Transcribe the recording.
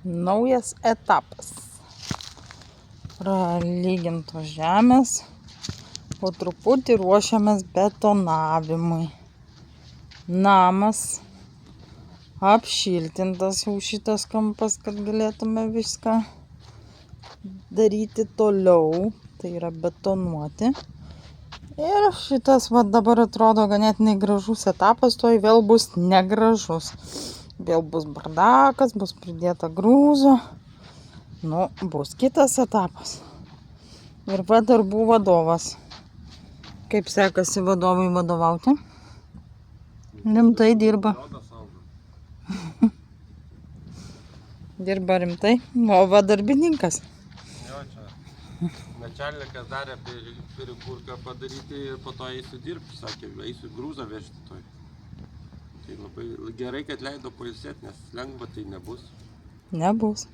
Naujas etapas. Pralygintos žemės. Po truputį ruošiamės betonavimui. Namas apšiltintas jau šitas kampas, kad galėtume viską daryti toliau. Tai yra betonuoti. Ir šitas dabar atrodo ganėtinai gražus etapas, toj vėl bus negražus. Vėl bus bardakas, bus pridėta grūzo. Nu, bus kitas etapas. Ir darbų vadovas. Kaip sekasi vadovui vadovauti? Rimtai dirba. Dirba rimtai. O darbininkas? Jo, čia načalnikas darė pirigurką padaryti ir po to eisiu dirbti, sakė, eisiu grūzą vežti toj. Tai labai gerai, kad leido pailsėti, nes lengva tai nebus. Nebus.